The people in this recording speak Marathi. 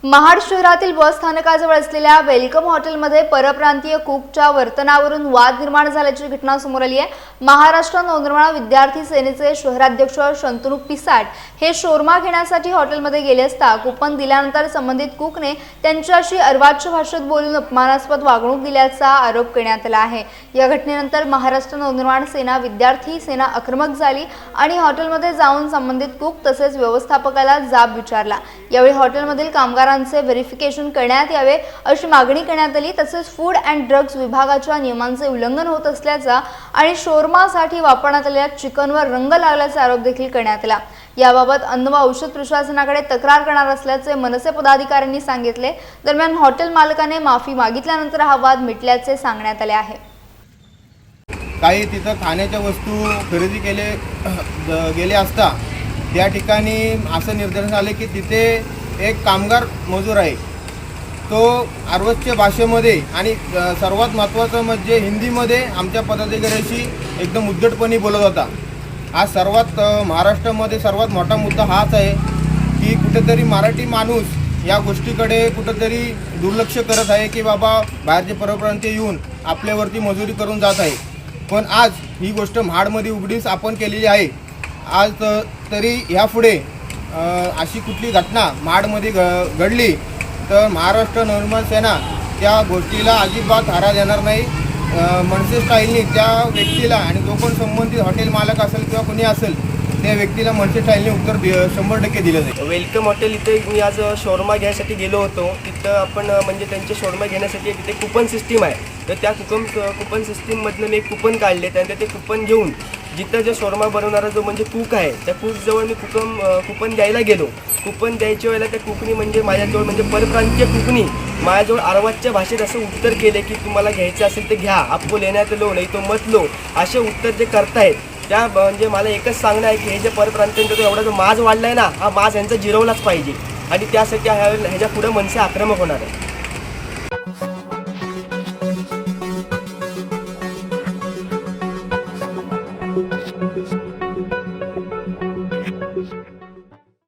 महाड शहरातील बस स्थानकाजवळ असलेल्या वेलकम हॉटेलमध्ये परप्रांतीय कुकच्या वर्तनावरून वाद निर्माण झाल्याची घटना समोर आली आहे। महाराष्ट्र नवनिर्माण विद्यार्थी सेनेचे शहराध्यक्ष शंतनू पिसाट हे शोरमा घेण्यासाठी हॉटेलमध्ये गेले असता कुपन दिल्यानंतर संबंधित कुकने त्यांच्याशी अर्वाच्य भाषेत बोलून अपमानास्पद वागणूक दिल्याचा आरोप करण्यात आला आहे। या घटनेनंतर महाराष्ट्र नवनिर्माण सेना विद्यार्थी सेना आक्रमक झाली आणि हॉटेलमध्ये जाऊन संबंधित कुक तसेच व्यवस्थापकाला जाब विचारला। यावेळी हॉटेलमधील कामगारांचे व्हेरिफिकेशन करण्यात यावे अशी मागणी करण्यात आली। तसेच फूड अँड ड्रग्ज विभागाच्या नियमांचे उल्लंघन होत असल्याचा आणि शोरमासाठी वापरण्यात आलेल्या चिकनवर रंग लागल्याचा आरोप देखील करण्यात आला। याबाबत अन्न व औषध प्रशासनाकडे तक्रार करणार असल्याचे मनसे पदाधिकाऱ्यांनी सांगितले। दरम्यान हॉटेल मालकाने माफी मागितल्यानंतर हा वाद मिटल्याचे सांगण्यात आले आहे। काही तिथं खाण्याच्या वस्तू खरेदी गेले असता त्या ठिकाणी असं निर्धारण आले की तिथे एक कामगार मजूर आहे, तो अर्वाच्य भाषेमध्ये आणि सर्वात महत्त्वाचं म्हणजे हिंदीमध्ये आमच्या पदाधिकाऱ्याशी एकदम उद्धटपणे बोलत होता। हा सर्वात महाराष्ट्रामध्ये सर्वात मोठा मुद्दा हाच आहे की कुठेतरी मराठी माणूस या गोष्टीकडे कुठेतरी दुर्लक्ष करत आहे की बाबा बाहेरचे परप्रांतीय येऊन आपल्यावरती मजुरी करून जात आहे। पण आज ही गोष्ट महाडमध्ये उघडीस आपण केलेली आहे। आज तरी ह्यापुढे अशी कुठली घटना महाडमध्ये घडली तर महाराष्ट्र नवनिर्माण सेना त्या गोष्टीला अजिबात थारा देणार नाही। मनसे स्टाईलनी त्या व्यक्तीला आणि जो कोण संबंधित हॉटेल मालक असेल किंवा कोणी असेल त्या व्यक्तीला मनसे स्टाईलने उत्तर 100% दिलं जाईल। वेलकम हॉटेल इथे मी आज शोरमा घ्यायसाठी गेलो होतो। तिथं आपण म्हणजे त्यांचे शोरमा घेण्यासाठी तिथे कुपन सिस्टीम आहे, तर त्या कुपन सिस्टीममधनं मी एक कुपन काढले। त्यानंतर ते कुपन घेऊन जिथं जो शोरमा बनवणारा जो म्हणजे कुक आहे त्या कुकजवळ मी कुपन द्यायला गेलो। कुपन द्यायच्या वेळेला त्या कुकनी म्हणजे माझ्याजवळ म्हणजे परप्रांतीय कुकनी माझ्याजवळ अर्वाच्य भाषेत असं उत्तर केले की तुम्हाला घ्यायचं असेल तर घ्या, आपको लेण्यात लो नाही तो मत लो, असे उत्तर जे करतायत त्या म्हणजे मला एकच सांगणं आहे की हे जे परप्रांतीयांचा एवढा जो माज वाढला आहे ना, हा माज यांचा जिरवलाच पाहिजे आणि त्यासाठी ह्याच्या पुढे मनसे आक्रमक होणार आहे।